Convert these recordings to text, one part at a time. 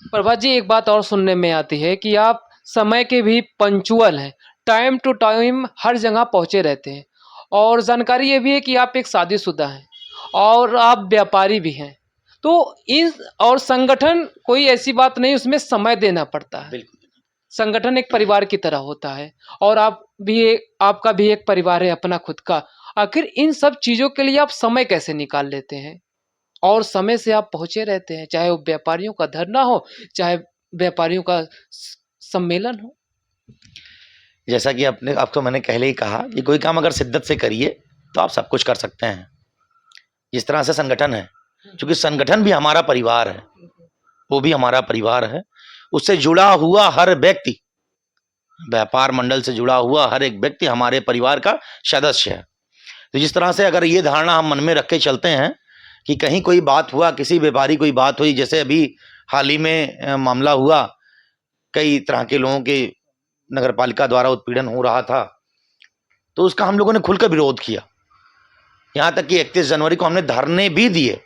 प्रभात जी, एक बात और सुनने में आती है कि आप समय के भी पंक्चुअल हैं, टाइम टू टाइम हर जगह पहुँचे रहते हैं और जानकारी ये भी है कि आप एक शादीशुदा हैं और आप व्यापारी भी हैं। तो इन और संगठन कोई ऐसी बात नहीं, उसमें समय देना पड़ता है। बिल्कुल। संगठन एक परिवार की तरह होता है और आपका भी एक परिवार है अपना खुद का। आखिर इन सब चीज़ों के लिए आप समय कैसे निकाल लेते हैं? और समय से आप पहुँचे रहते हैं, चाहे वो व्यापारियों का धरना हो, चाहे व्यापारियों का सम्मेलन हो। जैसा कि आपने आपको मैंने पहले ही कहा कि कोई काम अगर शिद्दत से करिए तो आप सब कुछ कर सकते हैं। जिस तरह से संगठन है, क्योंकि संगठन भी हमारा परिवार है, वो भी हमारा परिवार है। उससे जुड़ा हुआ हर व्यक्ति, व्यापार मंडल से जुड़ा हुआ हर एक व्यक्ति हमारे परिवार का सदस्य है। तो जिस तरह से अगर ये धारणा हम मन में रख के चलते हैं कि कहीं कोई बात हुआ, किसी व्यापारी कोई बात हुई, जैसे अभी हाल ही में मामला हुआ, कई तरह के लोगों के नगर पालिका द्वारा उत्पीड़न हो रहा था, तो उसका हम लोगों ने खुलकर विरोध किया। यहाँ तक कि 31 जनवरी को हमने धरने भी दिए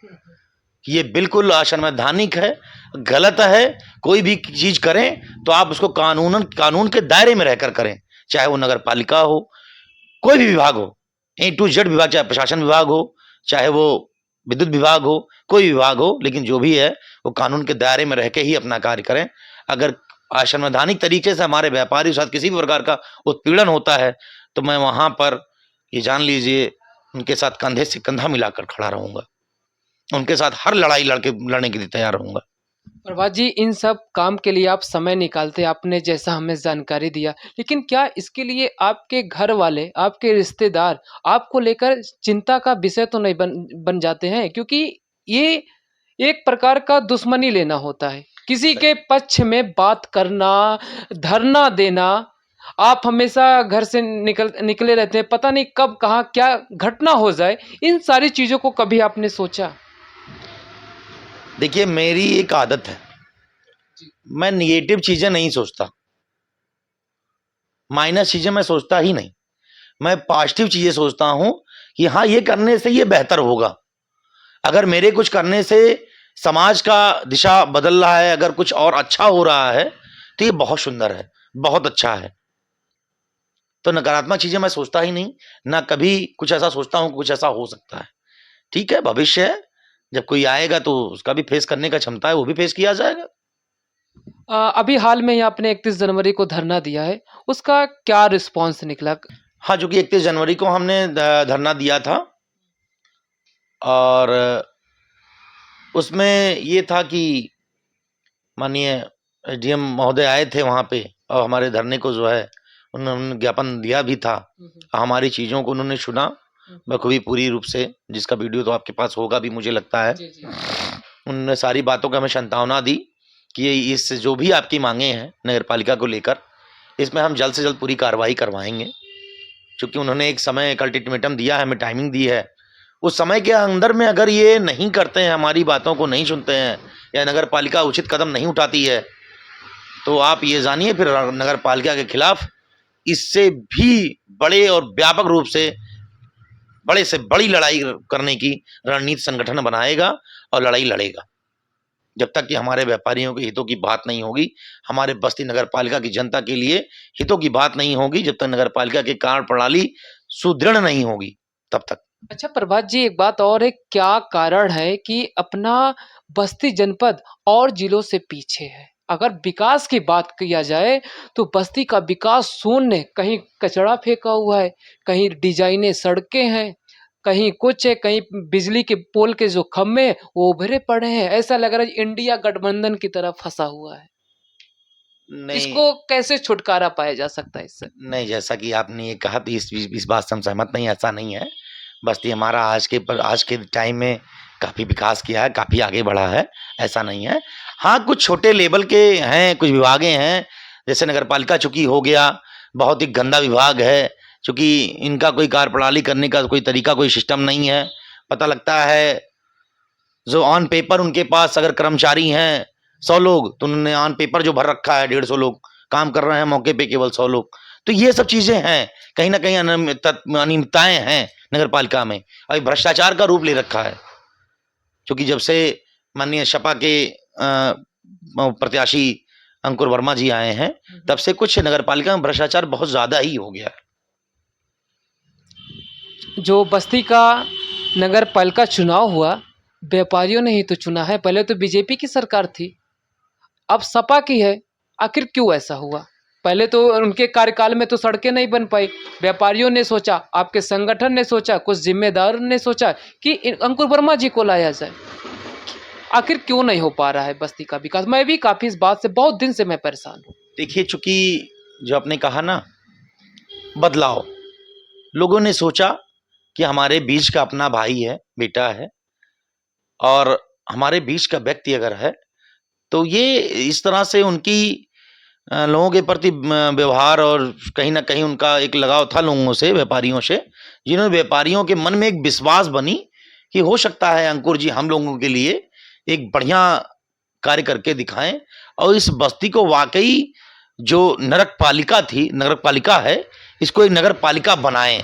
कि ये बिल्कुल असंवैधानिक है, गलत है। कोई भी चीज करें तो आप उसको कानून के दायरे में रहकर करें, चाहे वो नगर पालिका हो, कोई भी विभाग हो, A to Z विभाग, चाहे प्रशासन विभाग हो, चाहे वो विद्युत विभाग हो, कोई विभाग हो, लेकिन जो भी है वो कानून के दायरे में रह के ही अपना कार्य करें। अगर असंवैधानिक तरीके से हमारे व्यापारी के साथ किसी भी प्रकार का उत्पीड़न होता है तो मैं वहां पर, ये जान लीजिए, उनके साथ कंधे से कंधा मिलाकर खड़ा रहूंगा, उनके साथ हर लड़ाई लड़ने के लिए तैयार रहूंगा। प्रभात जी, इन सब काम के लिए आप समय निकालते हैं, आपने जैसा हमें जानकारी दिया, लेकिन क्या इसके लिए आपके घर वाले, आपके रिश्तेदार आपको लेकर चिंता का विषय तो नहीं बन जाते हैं? क्योंकि ये एक प्रकार का दुश्मनी लेना होता है, किसी के पक्ष में बात करना, धरना देना। आप हमेशा घर से निकले रहते हैं, पता नहीं कब कहाँ क्या घटना हो जाए। इन सारी चीज़ों को कभी आपने सोचा? देखिए, मेरी एक आदत है, मैं निगेटिव चीजें नहीं सोचता, माइनस चीजें मैं सोचता ही नहीं। मैं पॉजिटिव चीजें सोचता हूं कि हाँ, ये करने से ये बेहतर होगा। अगर मेरे कुछ करने से समाज का दिशा बदल रहा है, अगर कुछ और अच्छा हो रहा है, तो ये बहुत सुंदर है, बहुत अच्छा है। तो नकारात्मक चीजें मैं सोचता ही नहीं, ना कभी कुछ ऐसा सोचता हूं कि कुछ ऐसा हो सकता है। ठीक है, भविष्य है, जब कोई आएगा तो उसका भी फेस करने का क्षमता है, वो भी फेस किया जाएगा। अभी हाल में ही आपने 31 जनवरी को धरना दिया है, उसका क्या रिस्पॉन्स निकला? हाँ, जो कि 31 जनवरी को हमने धरना दिया था, और उसमें ये था कि माननीय एसडीएम महोदय आए थे वहाँ पे, और हमारे धरने को जो है उन्होंने ज्ञापन दिया भी था। हमारी चीज़ों को उन्होंने सुना बखूबी, पूरी रूप से, जिसका वीडियो तो आपके पास होगा भी, मुझे लगता है। उन्होंने सारी बातों का हमें सांत्वना दी कि इस जो भी आपकी मांगे हैं नगर पालिका को लेकर, इसमें हम जल्द से जल्द पूरी कार्रवाई करवाएंगे। क्योंकि उन्होंने एक समय, एक अल्टीमेटम दिया है, हमें टाइमिंग दी है। उस समय के अंदर में अगर ये नहीं करते हैं, हमारी बातों को नहीं सुनते हैं, या नगर पालिका उचित कदम नहीं उठाती है, तो आप ये जानिए फिर नगर पालिका के खिलाफ इससे भी बड़े और व्यापक रूप से बड़े से बड़ी लड़ाई करने की रणनीति संगठन बनाएगा और लड़ाई लड़ेगा। जब तक कि हमारे व्यापारियों के हितों की बात नहीं होगी, हमारे बस्ती नगर पालिका की जनता के लिए हितों की बात नहीं होगी, जब तक नगर पालिका की कार्य प्रणाली सुदृढ़ नहीं होगी, तब तक। अच्छा प्रभात जी, एक बात और है, क्या कारण है कि अपना बस्ती जनपद और जिलों से पीछे है? अगर विकास की बात किया जाए तो बस्ती का विकास शून्य, कहीं कचरा फेंका हुआ है, कहीं डिजाइने सड़कें हैं, कहीं कुछ है, कहीं बिजली के पोल के जो खम्भे हैं, वो उभरे पड़े हैं। ऐसा लग रहा है इंडिया गठबंधन की तरह फंसा हुआ है। नहीं, इसको कैसे छुटकारा पाया जा सकता है इससे? नहीं, जैसा कि आपने ये कहा, तो इस बात से हम सहमत नहीं, ऐसा नहीं है। बस्ती हमारा आज के टाइम में काफ़ी विकास किया है, काफ़ी आगे बढ़ा है, ऐसा नहीं है। हाँ, कुछ छोटे लेवल के हैं, कुछ विभागें हैं, जैसे नगर पालिका चूंकि हो गया, बहुत ही गंदा विभाग है, चूंकि इनका कोई कार्यप्रणाली करने का कोई तरीका, कोई सिस्टम नहीं है। पता लगता है जो ऑन पेपर उनके पास अगर कर्मचारी हैं 100 लोग, तो उन्होंने ऑन पेपर जो भर रखा है 150 लोग, काम कर रहे हैं मौके पे केवल 100 लोग। तो ये सब चीजें हैं, कहीं ना कहीं अनियमितताएं हैं नगर पालिका में, और भ्रष्टाचार का रूप ले रखा है। क्योंकि जब से माननीय सपा के प्रत्याशी अंकुर वर्मा जी आए हैं, तब से कुछ नगर पालिका में भ्रष्टाचार बहुत ज्यादा ही हो गया है। जो बस्ती का नगर पालिका चुनाव हुआ, व्यापारियों ने ही तो चुना है। पहले तो बीजेपी की सरकार थी, अब सपा की है। आखिर क्यों ऐसा हुआ? पहले तो उनके कार्यकाल में तो सड़कें नहीं बन पाई। व्यापारियों ने सोचा, आपके संगठन ने सोचा, कुछ जिम्मेदारों ने सोचा कि अंकुर वर्मा जी को लाया जाए। आखिर क्यों नहीं हो पा रहा है बस्ती का विकास? मैं भी काफी इस बात से बहुत दिन से मैं परेशान हूँ। देखिए, चूंकि जो आपने कहा ना, बदलाव, लोगों ने सोचा कि हमारे बीच का अपना भाई है, बेटा है, और हमारे बीच का व्यक्ति अगर है तो ये इस तरह से उनकी लोगों के प्रति व्यवहार और कहीं ना कहीं उनका एक लगाव था लोगों से, व्यापारियों से, जिन्होंने व्यापारियों के मन में एक विश्वास बनी कि हो सकता है अंकुर जी हम लोगों के लिए एक बढ़िया कार्य करके दिखाएं और इस बस्ती को वाकई जो नगर पालिका थी, नगर पालिका है, इसको एक नगर पालिका बनाएं।